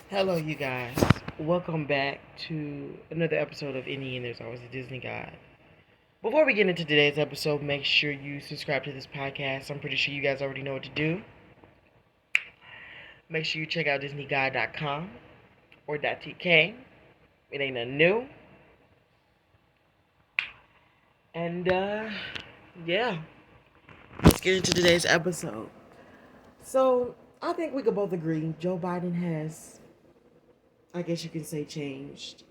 Hello, you guys. Welcome back to another episode of Any and There's Always a Disney Guide. Before we get into today's episode, make sure you subscribe to this podcast. I'm pretty sure you guys already know what to do. Make sure you check out DisneyGuide.com or .tk. It ain't nothing new. And yeah, let's get into today's episode. So I think we could both agree Joe Biden has, I guess you can say, changed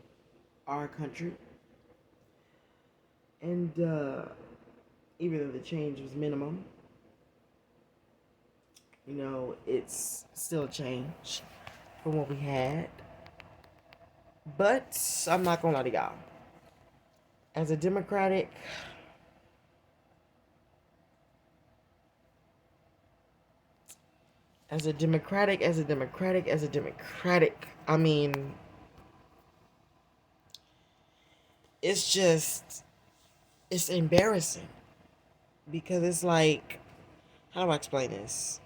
our country. And even though the change was minimum, it's still a change from what we had. But I'm not gonna lie to y'all. As a Democratic, I mean, it's just, it's embarrassing because it's like, how do I explain this?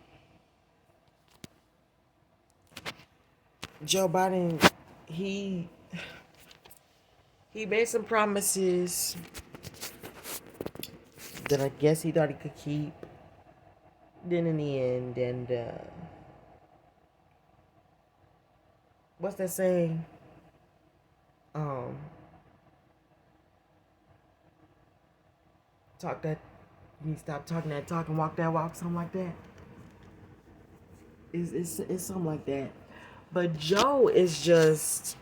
Joe Biden, he he made some promises that I guess he thought he could keep. Then in the end, and what's that saying? Um, talk that. You stop talking that talk and walk that walk, something like that. It's something like that. But Joe is just,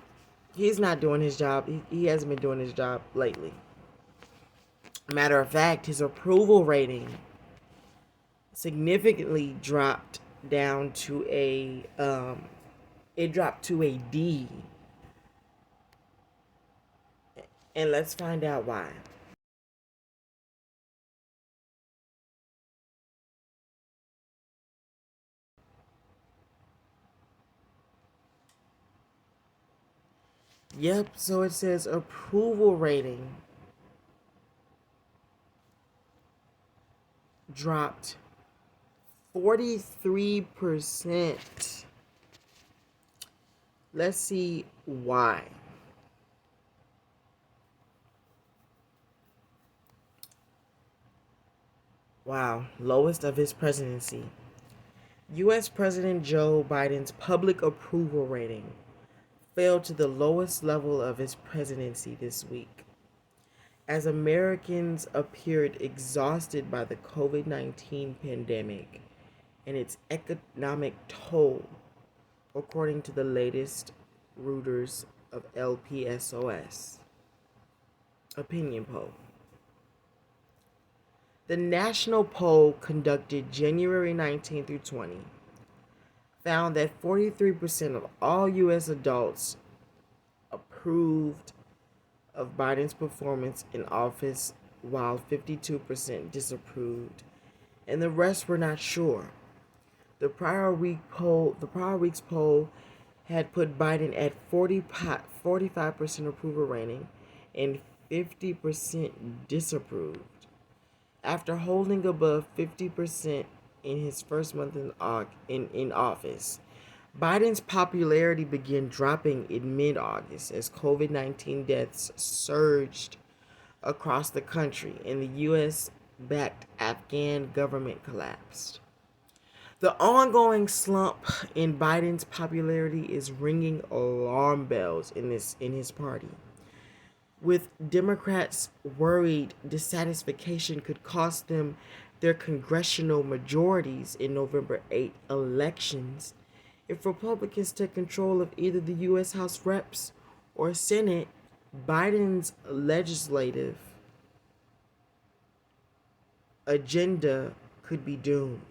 he's not doing his job. He hasn't been doing his job lately. Matter of fact, his approval rating significantly dropped down to it dropped to a D. And let's find out why. Yep, so it says approval rating dropped 43%. Let's see why. Wow, lowest of his presidency. U.S. President Joe Biden's public approval rating fell to the lowest level of his presidency this week, as Americans appeared exhausted by the COVID-19 pandemic and its economic toll, according to the latest Reuters of LPSOS opinion poll. The national poll conducted January 19 through 20 found that 43% of all U.S. adults approved of Biden's performance in office, while 52% disapproved, and the rest were not sure. The prior week's poll had put Biden at 45% approval rating and 50% disapproved. After holding above 50% in his first month in office, Biden's popularity began dropping in mid-August as COVID-19 deaths surged across the country and the U.S.-backed Afghan government collapsed. The ongoing slump in Biden's popularity is ringing alarm bells in his party, with Democrats worried dissatisfaction could cost them their congressional majorities in November 8 elections if Republicans take control of either the U.S. House Reps or Senate. Biden's legislative agenda could be doomed.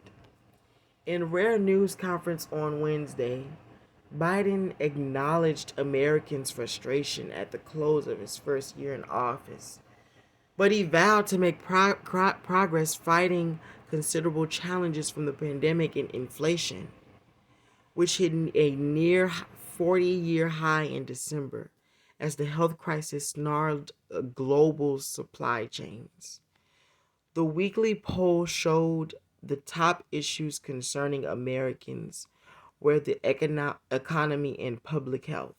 In a rare news conference on Wednesday, Biden acknowledged Americans' frustration at the close of his first year in office, but he vowed to make progress fighting considerable challenges from the pandemic and inflation, which hit a near 40-year high in December as the health crisis snarled global supply chains. The weekly poll showed the top issues concerning Americans where the economy and public health.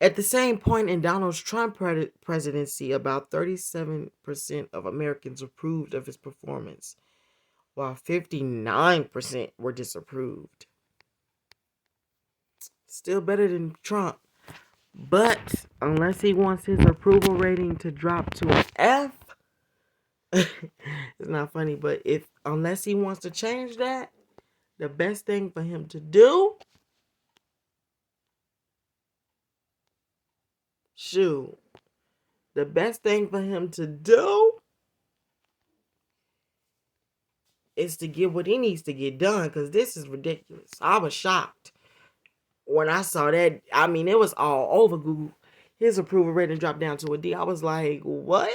At the same point in Donald Trump's presidency, about 37% of Americans approved of his performance, while 59% were disapproved. Still better than Trump. But unless he wants his approval rating to drop to an F, it's not funny, but unless he wants to change that, the best thing for him to do, the best thing for him to do is to get what he needs to get done, because this is ridiculous. I was shocked when I saw that. I mean, it was all over Google. His approval rating dropped down to a D. I was like, what?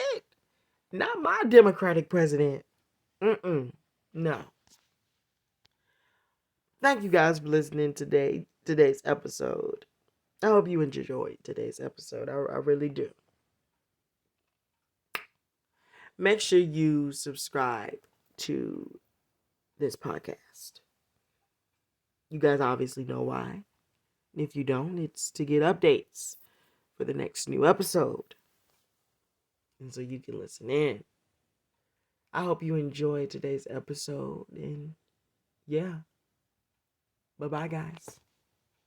Not my Democratic president. No. Thank you guys for listening today's episode. I hope you enjoyed today's episode. I really do. Make sure you subscribe to this podcast. You guys obviously know why. If you don't, it's to get updates for the next new episode. And so you can listen in. I hope you enjoyed today's episode. And yeah. Bye-bye, guys.